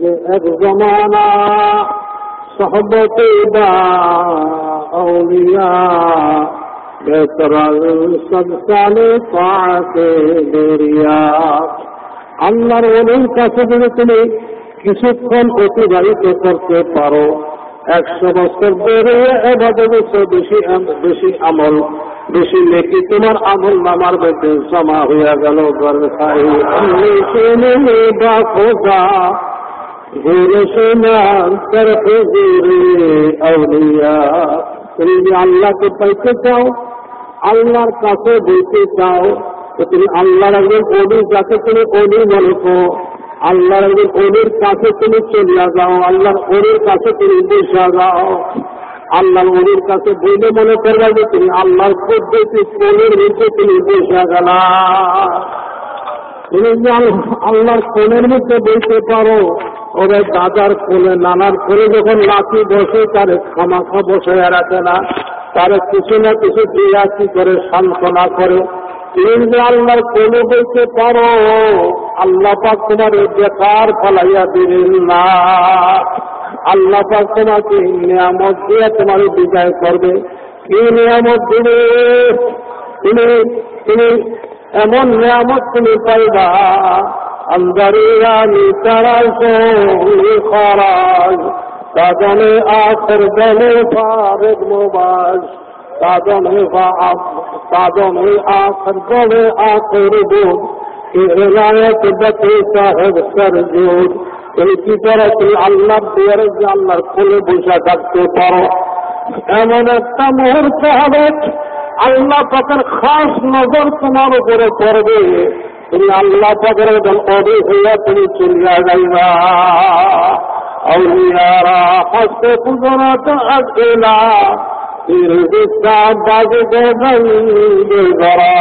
যে এক জমানা সোহবতে বা আউলিয়া বেতরাল সবসালে পাকে দরিয়া। আল্লাহর ওলির কাছে যদি তুমি কিছুক্ষণ অতিবাহিত করতে পারো, 100 বছর ধরে ইবাদত বেশি আমল, বেশি নেকি তোমার আমল নামার মধ্যে জমা হয়ে গেল। তুমি যদি আল্লাহকে পাইতে চাও, আল্লাহর কাছে বইতে চাও, তো তুমি আল্লাহর একজন ওলি, যাকে তুমি ওলি মনে করো, আল্লাহর একজন ওলির কাছে তুমি চলিয়া যাও, আল্লাহর ওলির কাছে তুমি বসে যাও। আল্লাহর ওলির কাছে বইলে মনে করবা যে তুমি আল্লাহর পদ্ধতি কোলের মধ্যে তুমি বসে গেলা। তুমি যে আল্লাহর কোলের মধ্যে বইতে পারো, ওরা দাদার কোলে নানার কোলে যখন লাঠি বসে তারে খামাখা বসে রাখে না, তারে কিছু না কিছু দিয়া কি করে সান্ত্বনা করে। তুমি যে আল্লাহর কোলে বইতে পারো, আল্লাহ পাক তোমার বেকার ফলাইয়া দিলেন না। আল্লাহ পাক তোমাকে নিয়ামত দিয়ে তোমার বিদায় করবে। কি নিয়ামত দিবে? তুমি এমন নিয়ামত তুমি পাইবা, আন্দারিয়ানি তারাশোই খরাজ তাদনে আখর দলে ফারেদ মোবাজ তাদনে আখর দলে আখর বুদ ইলায়ত বতে সাহেব সরজুদ। তুমি কি করো? তুমি আল্লাহর দুয়ারে যে আল্লাহর কোলে বসে থাকতে পারো। এমন একটা মুহূর্ত হবে আল্লাহ পাকের খাস নজর তোমার উপরে পড়বে, তুমি আল্লাহ পাকের একজন অলি হইয়া তুমি চলিয়া যাইবা। আউলিয়ারা হাসতে পুজোরাত আসিলা বাজে গড়া।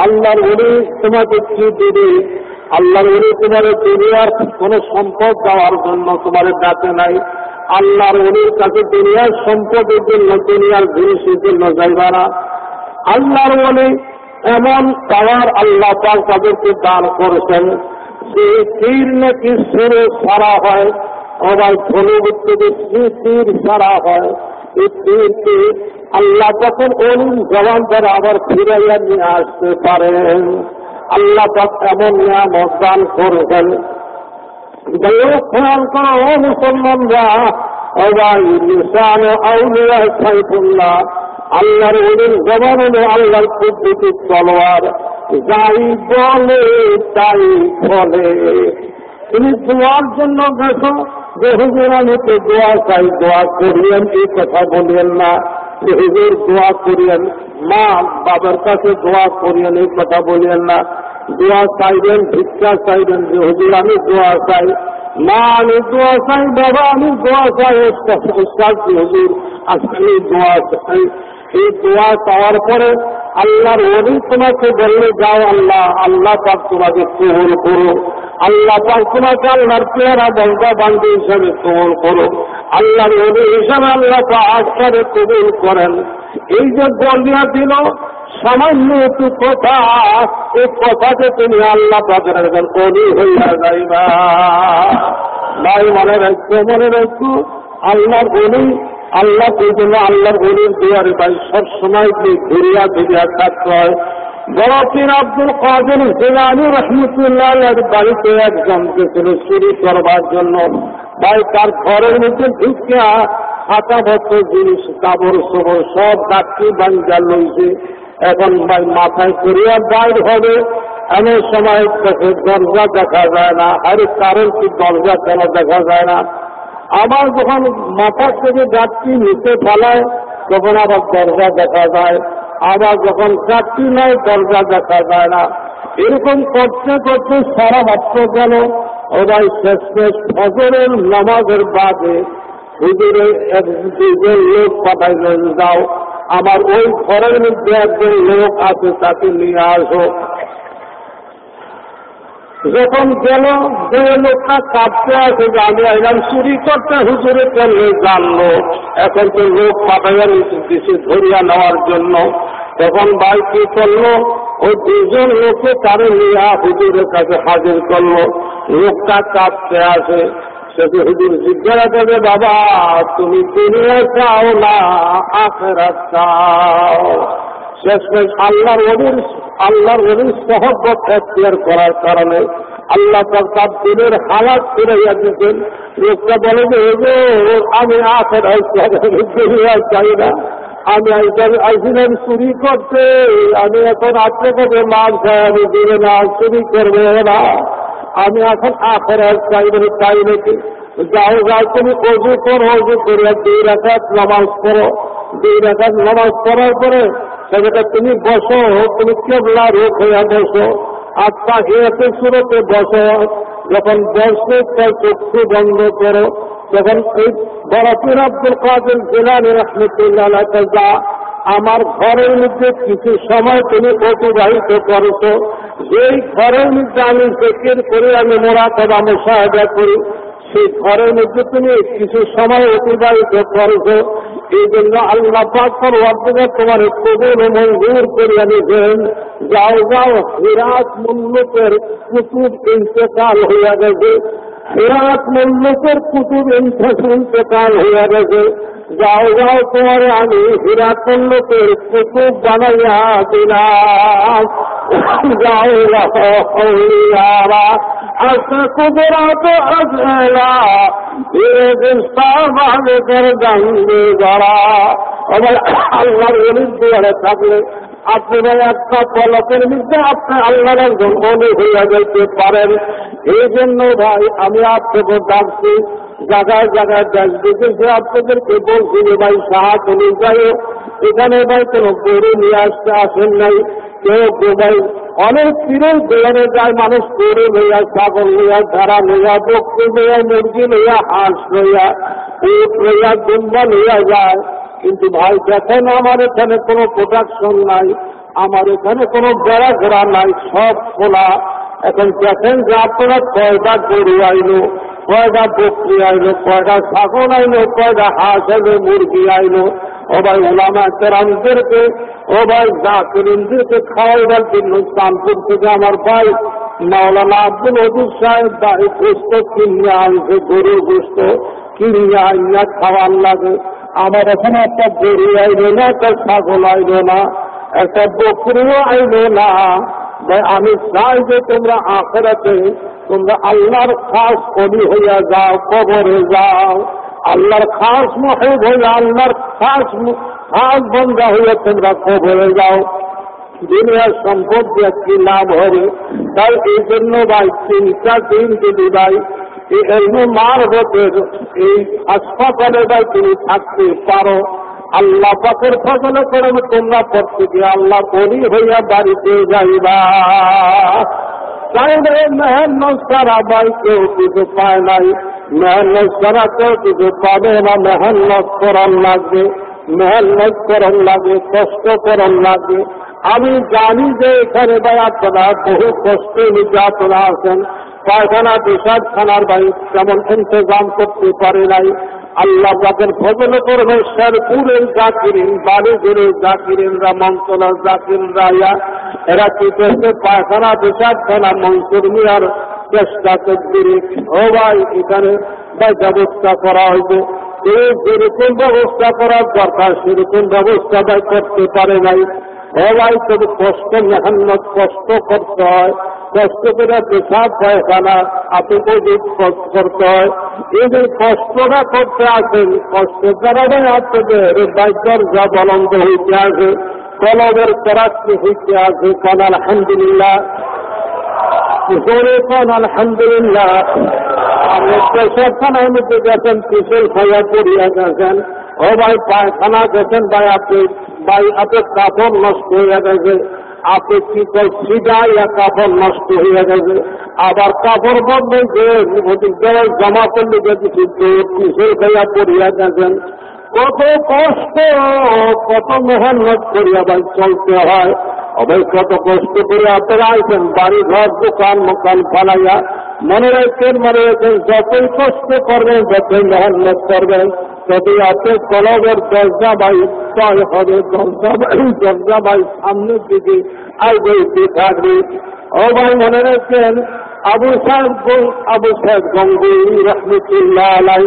আল্লাহর ওলি তোমাকে কি দিবে? আল্লাহর ওলি তোমার দুনিয়ার কোন সম্পদ দেওয়ার জন্য তোমার ডাকে নাই। আল্লাহর ওলির কাছে দুনিয়ার সম্পদের জন্য, দুনিয়ার জিনিসের জন্য যাইবা না। আল্লাহর ওলি এমন পাওয়ার আল্লাহ পাক তাদেরকে দান করেছেন যে তীর নাকি সুরে ছাড়া হয়, আবার ধনুক থেকে তীর ছাড়া হয়। এই তীরকে আল্লাহ তখন ওলির জবান দ্বারা আবার ফিরাইয়া নিয়ে আসতে পারেন। আল্লাহ পাক এমন নিয়ামত দান করেছেন। খেয়াল করো ও মুসলমানরা, সাইফুল্লাহ আল্লাহর ওলির জবান হল আল্লাহর কুদরতের তলোয়ার, যাই বলে তাই ফলে। তুমি দোয়ার জন্য দেখো যে হুজুর আমি তো দোয়া চাই, দোয়া করিয়েন, এই কথা বলিয়েন না যে হুজুর দোয়া করিয়েন, মা বাবার কাছে দোয়া করিয়েন, এই কথা বলিয়েন না। দোয়া চাইবেন, ভিক্ষা চাইবেন যে হুজুর আমি দোয়া চাই, মা আমি দোয়া চাই, বাবা আমি দোয়া চাই, উস্তাদ হুজুর আসলে দোয়া চাই। এই দোয়া চাওয়ার পরে আল্লাহর ওলি তোমাকে বললে যাও আল্লাহ, আল্লাহ পাক তোমাকে কবুল করো। আল্লাহ পাক তোমাকে আল্লাহর পেয়ারা বন্ধা বান্ধব হিসাবে কবুল করো। আল্লাহর ওলি হিসাবে আল্লাহ পাক আজকারে কবুল করেন। এই যে বলিয়া দিল সামান্য একটু কথা, এই কথাকে তুমি আল্লাহ পাকের একজন ওলি হইয়া যাইবা। ভাই মনে রাখছো, মনে রাখছো আল্লাহর ওলি, আল্লাহ এই জন্য আল্লাহর ওলির দুয়ারে ভাই সবসময় ঘুরিয়া ঘুরিয়া থাকতে হয়। বড় পীর আব্দুল কাদের জিলানী রহমতুল্লাহ বাড়িতে একজন গেছিল চুরি করবার জন্য। ভাই তার ঘরের মধ্যে ঢুকিয়া খাতাপত্র জিনিস কাপড় সবর সব ডাক্তি বাঞ্জা লইছে। এখন ভাই মাথায় করিয়া বাইর হবে, এমন সময় দরজা দেখা যায় না। আরে কারণ কি দরজা কেন দেখা যায় না? আবার যখন মাথা থেকে গাছটি নিচে ফেলায় তখন আবার দরজা দেখা যায়, আবার যখন গাছটি নেয় দরজা দেখা যায় না। এরকম করতে করতে সারা মাত্র গেল। ওরাই শেষ ফজরের নামাজের বাদে হুজুরে দুজন লোক পাঠাইলেন, যাও আমার ওই ঘরের মধ্যে একজন লোক আছে, তাকে নিয়ে আসো। যখন গেল যে লোকটা কাঁপতে আছে যে আমি আইলাম চুরি করতে, হুজুরে করলে জানলো, এখন তো লোক পাঠাইয়া দিছে ধরিয়া নেওয়ার জন্য। তখন ভাই কি করলো, ওই দুজন লোককে তারে নিয়ে হুজুরের কাছে হাজির করলো। লোকটা কাঁপতে আছে, সে হুজুর জিজ্ঞাসা করবে, বাবা তুমি দুনিয়া চাও না আখিরাত চাও? শেষমেশ আল্লাহর ওলির সহবত এখতিয়ার করার কারণে আল্লাহ তার দিনের হালাত ফিরাইয়া দিতেন। লোকটা বলে যে আমি আখিরাত দুনিয়া চাই না, আমি আইছিলাম চুরি করতে, আমি এখন আপনাকে মাল চাই, আমি দিলে না চুরি করবো না, আমি এখন আখিরাত চাই। তাই নাকি? যাও যাও তুমি অজু করো, অজু করে 2 রাকাত নামাজ পড়ো, 2 রাকাত নামাজ পড়ার পরে সেটা তুমি বসো, তুমি কেবলা রূপ হইয়া বসো, আত্মা হিয়াতে সুরতে বসো। যখন বসে তার চক্ষু বন্ধ করো, যখন এই বরাতুর আব্দুল কাদের জিলানী রাহমাতুল্লাহ আলাইহি যা আমার ঘরের মধ্যে কিছু সময় তুমি অতিবাহিত করেছো, যেই ঘরের মধ্যে আমি জিকির করি, আমি মুরাকাবা মুশাহাদা করি, সেই ঘরের মধ্যে তুমি কিছু সময় অতিবাহিত করেছো। এই জন্য আল্লাহ পাক পরওয়ারদিগার তোমার কবুল ও মঞ্জুর করিয়া নিয়েছেন। যাও যাও, হিরাত মুল্লুকের কুতুব ইন্তেকাল হইয়া গেছে, হিরাত মুল্লুকের কুতুব ইন্তেকাল হইয়া গেছে। যাও যাও, তোমার আমি হিরাত মুল্লুকের কুতুব বানাইয়া দিলাম। যাও যাও, আচ্ছা কুদরাত আজলা যারা আবার আল্লাহর ওলির দুয়ারে থাকলে আপনি একটা পলকের মধ্যে আপনি আল্লাহর একজন ওলি হইয়া যাইতে পারেন। এই জন্য ভাই আমি আপনাকে ডাকছি, জায়গায় জায়গায় দেশ দেখেছি, আপনাদেরকে বলছি যে ভাই সাহায্য অনুযায়ী এখানে ভাই কোনো গরু নিয়ে আসতে আসেন নাই, কেউ ভাই অনেক পীরের দোয়ারে যায় মানুষ, গরু লইয়া, ছাগল লইয়া, ভেড়া লইয়া, বকরি লইয়া, মুরগি লইয়া, হাঁস লইয়া, উট লইয়া, দুম্বা লইয়া যায়। কিন্তু ভাই দেখেন আমার এখানে কোনো প্রোডাকশন নাই, আমার এখানে কোনো বেড়া ঘোড়া নাই, সব খোলা। এখন দেখেন যে আপনারা কয়টা গরু আইলো, কয়টা বকরি আইলো, কয়টা ছাগল আইলো, কয়টা হাঁস আইলো, মুরগি আইলো। ও ভাই উলামা কেরামদেরকে, ও ভাই জাকিরিনদেরকে খাওয়াইবার জন্য কানপুর থেকে আমার ভাই মাওলানা আব্দুল ওদুদ সাহেব ভাই গোস্ত কিনে আনছে, গরুর গোস্ত কিনে আইনা খাওয়ার লাগে। আমার এখানে একটা গরু আইলো না, একটা ছাগল আইলো না, একটা বকরিও আইলো না। ভাই আমি চাই যে তোমরা আখিরাতে তোমরা আল্লাহর খাস ওলি হইয়া যাও, কবরে যাও, আল্লাহর খাস মুহিব হইয়া, আল্লাহর খাস বন্ধা হইয়া তোমরা কবরে যাও। দুনিয়ার সম্পদ দিয়ে কি লাভ হবে? তাই এই জন্য ভাই 3টা দিন যদি ভাই এই এলমে মারফতের এই হাসপাতালে ভাই তুমি থাকতে পারো, আল্লাহ পাকের ফজলে করে তোমরা প্রত্যেকে আল্লাহ ওলি হইয়া বাড়িতে যাইবা। চাইলে মেহনত সারা ভাই কেউ কিছু পায় নাই, মেহনত সারা কেউ কিছু পাবে না। মেহনত করার লাগবে, মেহনত করার লাগে, কষ্ট করার লাগে। আমি জানি যে এখানে ভাই আপনারা বহু কষ্ট নিতে আপনারা আছেন, পায়খানা পেশাবখানার ভাই তেমন ইন্তজাম করতে পারে নাই। আল্লাহ পাকের ফজল করবে শেরপুরের জাকিরিন, বাড়িঘরের জাকিরিনরা, মন্ত্রণার জাকিররা, এরা কি করছে? পায়খানা পেশাবখানা মনসুর মিয়ার চেষ্টা করতে। ও ভাই এখানে ভাই ব্যবস্থা করা হয়েছে, যেরকম ব্যবস্থা করার দরকার সেরকম ব্যবস্থা ভাই করতে পারে নাই। ও ভাই তবে কষ্ট, মেহনত কষ্ট করতে হয়, কষ্ট করে পেশাব পায়খানা আপনি করতে হয়। এই যে কষ্টটা করতে আসেন, কষ্টের দ্বারা ভাই আপনাদের বাইকর যা বলন্দ হইতে আসে, কলমের তরাক্কি হইতে আসে। কান আলহামদুলিল্লাহ, জোরে কান আলহামদুলিল্লাহ। আপনি পেশাবখানার মধ্যে গেছেন, পিছল খাইয়া পড়িয়া গেছেন। ও ভাই পায়খানা গেছেন, ভাই আপনি আপনার কাপড় নষ্ট হইয়া গেছে, আপনি কি সিধাইয়া কাপড় নষ্ট হইয়া গেছে। আবার কাপড় বদলাইছে, জমা করলে গেছে, পিছল খাইয়া পড়িয়া গেছেন। কত কষ্ট, কত মেহনত করিয়া ভাই চলতে হয়। ভাই কত কষ্ট করে আপনারা আইছেন, বাড়ি ঘর দোকান মোকান ফালাইয়া। মনে রাখছেন, যতই কষ্ট করবেন, যতই মেহনত করবেন, ততই আপনি কলমের দরজা ভাই তয় হবে, দরজা ভাই সামনের দিকে আগে থাকবে। ও ভাই মনে রাখছেন, আবু সাইদ গঙ্গুই রহমতুল্লাহ আলাই,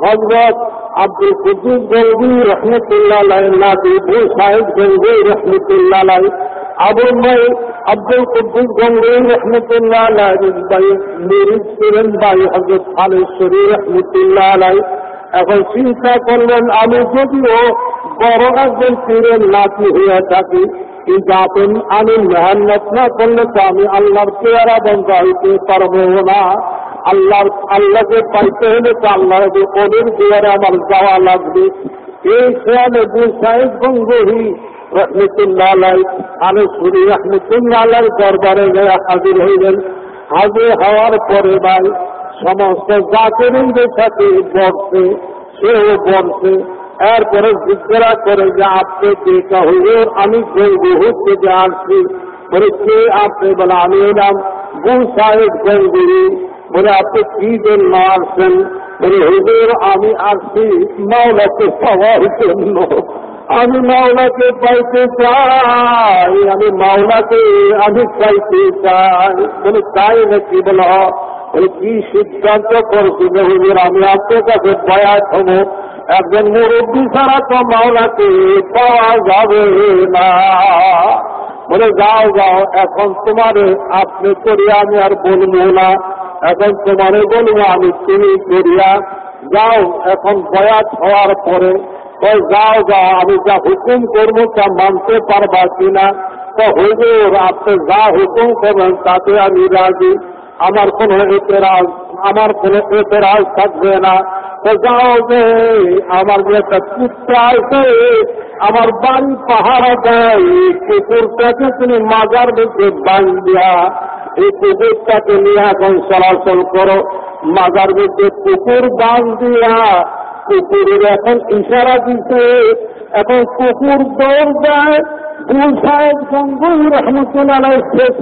হযরত আব্দুল কুদ্দুস গঙ্গুই রহমতুল্লাহ আলাই, নাতি আবু সাইদ গঙ্গুই রহমতুল্লাহ আলাই, আব্দুল কুদ্দুস গঙ্গুই রহমতুল্লাহ আলাই মিরিজ ছিলেন ভাই হযরত খালেশ্বরী রহমতুল্লাহ আলাই। এখন চিন্তা করলেন, আমি যদিও বড় একজন পীরের নাতি হয়ে থাকি, কিন্তু আমি মেহনত না করলে তো আমি আল্লাহর পেয়ারা বন্ধা হইতে পারবো না। আল্লাহকে পাইতে হলে তো আল্লাহর ওদের পেয়ারা আমার যাওয়া লাগবে। এই খেয়ালে আবু সাইদ গঙ্গুই রহমতুল্লাহ আলাই খালেশ্বরী রহমতুল্লাহ আলাইর দরবারে গিয়ে হাজির হইলেন। হাজির হওয়ার পরে ভাই সমস্ত জাকিরিনদের সাথে বসছে, সেও বসছে। এরপরে জিজ্ঞাসা করে যে আপনি কে? হুজুর আমি গঙ্গুই থেকে আসছি। বলে কে আপনি? বলে আমি এলাম আবু সাইদ গঙ্গুই। বলে আপনি কি জন্য আসছেন? বলে হুজুর আমি আসছি মাওলাকে পাওয়ার জন্য। আমি মাওলাকে পাইতে চাই, আমি পাইতে চাই। বলে তাই নাকি? বলো বলে কি সিদ্ধান্ত করছি যে হুজুর আমি আপনার কাছে বয়াত হব? একজন মুরব্বী ছাড়া তো মাওলাকে পাওয়া যাবে না। বলে যাও যাও, এখন তোমারে আপনি করিয়া আমি আর বলবো না, এখন তোমারে বলবো আমি তুমি করিয়া যাও। এখন বয়াত হওয়ার পরে যাও যাও, আমি যা হুকুম করবো তা মানতে পারবা কিনা? তো হুজুর আপনি যা হুকুম করবেন তাতে আমি রাজি, আমার কোনো এতেরাজ থাকবে না। তো যাও যে আমার যে একটা কুত্তা আছে, আমার বাড়ি পাহারা দেয়, কুকুরটাকে তুমি মাজার মধ্যে বাঁধিয়া এই কুকুরটাকে নিয়ে এখন চলাচল করো। মাজার মধ্যে কুকুর বাঁধিয়া কুকুরের এখন ইশারা দিতে, এখন কুকুর দৌড় দেয়। আবু সাইদ গঙ্গুই রহমতুল্লাহ আলাইহি শেষ